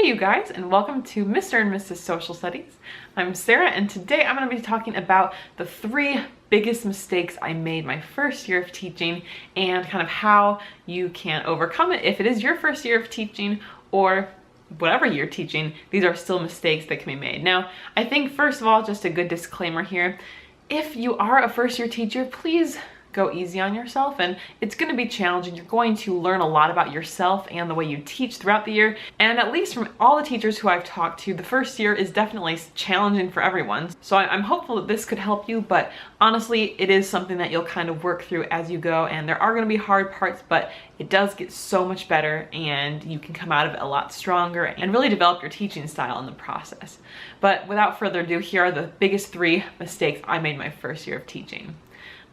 Hey you guys, and welcome to Mr. and Mrs. Social Studies. I'm Sarah, and today I'm going to be talking about the 3 biggest mistakes I made my first year of teaching and kind of how you can overcome it if it is your first year of teaching or whatever you're teaching. These are still mistakes that can be made. Now, I think first of all, just a good disclaimer here, if you are a first year teacher, please go easy on yourself, and it's going to be challenging. You're going to learn a lot about yourself and the way you teach throughout the year, and at least from all the teachers who I've talked to, the first year is definitely challenging for everyone. So I'm hopeful that this could help you, but honestly, it is something that you'll kind of work through as you go, and there are going to be hard parts, but it does get so much better, and you can come out of it a lot stronger and really develop your teaching style in the process. But without further ado, here are the biggest 3 mistakes I made my first year of teaching.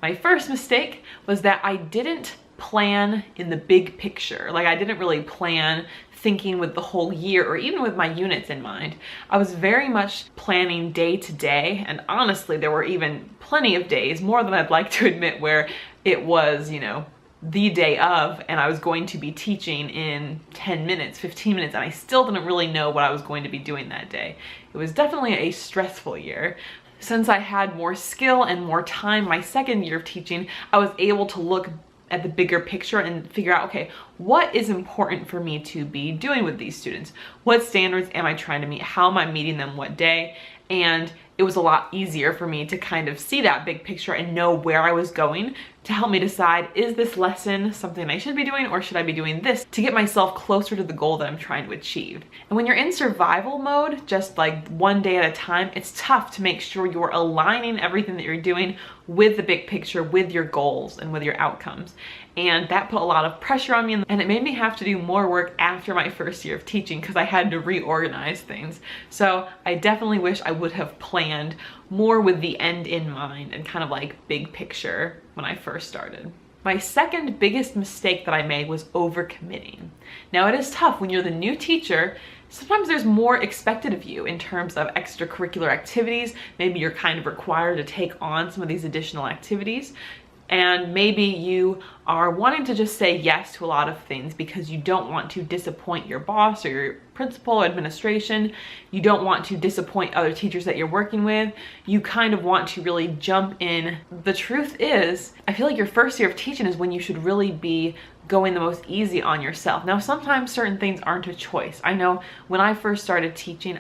My first mistake was that I didn't plan in the big picture. Like, I didn't really plan thinking with the whole year or even with my units in mind. I was very much planning day to day, and honestly, there were even plenty of days, more than I'd like to admit, where it was, the day of, and I was going to be teaching in 10 minutes, 15 minutes, and I still didn't really know what I was going to be doing that day. It was definitely a stressful year. Since I had more skill and more time my second year of teaching, I was able to look at the bigger picture and figure out, okay, what is important for me to be doing with these students? What standards am I trying to meet? How am I meeting them what day? And it was a lot easier for me to kind of see that big picture and know where I was going to help me decide, is this lesson something I should be doing, or should I be doing this to get myself closer to the goal that I'm trying to achieve? And when you're in survival mode, just like one day at a time, it's tough to make sure you're aligning everything that you're doing with the big picture, with your goals and with your outcomes. And that put a lot of pressure on me, and it made me have to do more work after my first year of teaching because I had to reorganize things. So I definitely wish I would have planned more with the end in mind and kind of like big picture when I first started. My second biggest mistake that I made was overcommitting. Now, it is tough when you're the new teacher. Sometimes there's more expected of you in terms of extracurricular activities. Maybe you're kind of required to take on some of these additional activities. And maybe you are wanting to just say yes to a lot of things because you don't want to disappoint your boss or your principal or administration. You don't want to disappoint other teachers that you're working with. You kind of want to really jump in. The truth is, I feel like your first year of teaching is when you should really be going the most easy on yourself. Now, sometimes certain things aren't a choice. I know when I first started teaching,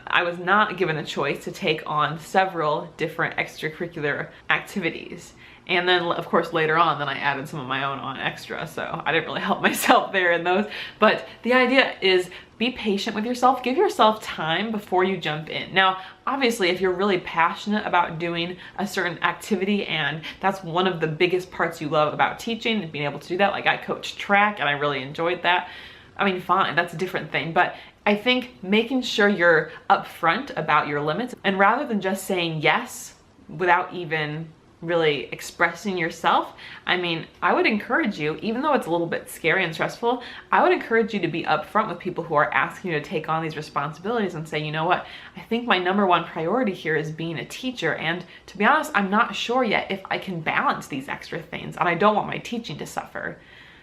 I was not given a choice to take on several different extracurricular activities. And then, of course, later on, then I added some of my own on extra, so I didn't really help myself there in those. But the idea is, be patient with yourself. Give yourself time before you jump in. Now, obviously, if you're really passionate about doing a certain activity and that's one of the biggest parts you love about teaching and being able to do that, like I coached track and I really enjoyed that, I mean, fine, that's a different thing. But I think making sure you're upfront about your limits, and rather than just saying yes without even really expressing yourself, I mean, I would encourage you, even though it's a little bit scary and stressful, I would encourage you to be upfront with people who are asking you to take on these responsibilities and say, you know what, I think my #1 priority here is being a teacher, and to be honest, I'm not sure yet if I can balance these extra things, and I don't want my teaching to suffer.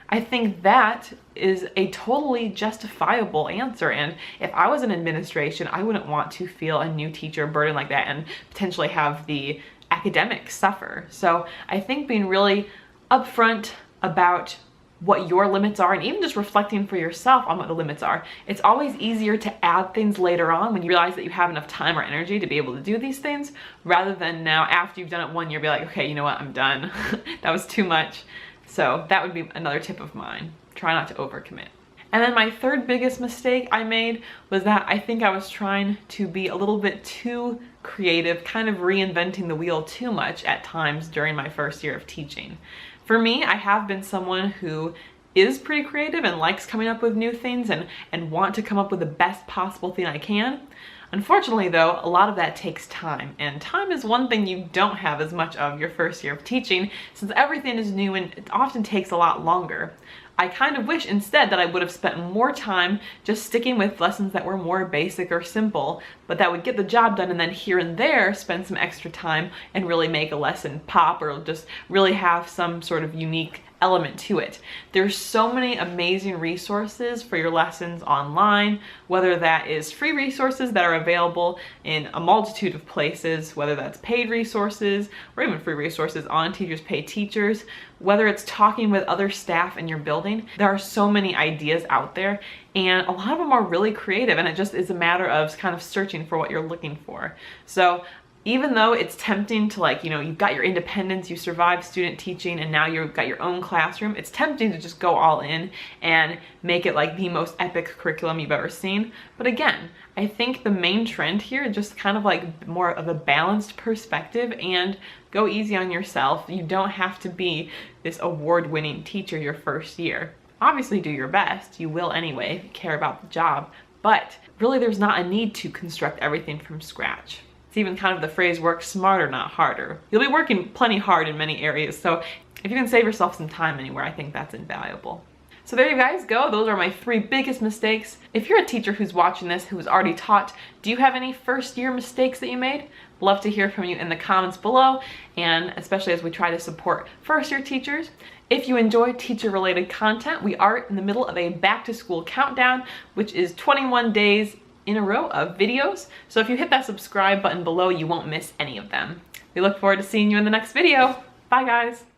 I think that is a totally justifiable answer, and if I was in administration, I wouldn't want to feel a new teacher burden like that and potentially have the academics suffer. So I think being really upfront about what your limits are, and even just reflecting for yourself on what the limits are. It's always easier to add things later on when you realize that you have enough time or energy to be able to do these things, rather than now after you've done it 1 year, be like, okay, you know what, I'm done. That was too much. So that would be another tip of mine. Try not to overcommit. And then my third biggest mistake I made was that I think I was trying to be a little bit too creative, kind of reinventing the wheel too much at times during my first year of teaching. For me, I have been someone who is pretty creative and likes coming up with new things and want to come up with the best possible thing I can. Unfortunately though, a lot of that takes time, and time is one thing you don't have as much of your first year of teaching, since everything is new and it often takes a lot longer. I kind of wish instead that I would have spent more time just sticking with lessons that were more basic or simple, but that would get the job done, and then here and there spend some extra time and really make a lesson pop, or just really have some sort of unique element to it. There's so many amazing resources for your lessons online, whether that is free resources that are available in a multitude of places, whether that's paid resources or even free resources on Teachers Pay Teachers, whether it's talking with other staff in your building. There are so many ideas out there, and a lot of them are really creative, and it just is a matter of kind of searching for what you're looking for. So even though it's tempting to, like, you know, you've got your independence, you survived student teaching, and now you've got your own classroom, it's tempting to just go all in and make it like the most epic curriculum you've ever seen. But again, I think the main trend here is just kind of like more of a balanced perspective, and go easy on yourself. You don't have to be this award-winning teacher your first year. Obviously do your best, you will anyway if you care about the job, but really there's not a need to construct everything from scratch. It's even kind of the phrase, work smarter, not harder. You'll be working plenty hard in many areas, so if you can save yourself some time anywhere, I think that's invaluable. So there you guys go. Those are my 3 biggest mistakes. If you're a teacher who's watching this, who's already taught, do you have any first year mistakes that you made? Love to hear from you in the comments below, and especially as we try to support first year teachers. If you enjoy teacher related content, we are in the middle of a back to school countdown, which is 21 days in a row of videos. So if you hit that subscribe button below, you won't miss any of them. We look forward to seeing you in the next video. Bye guys.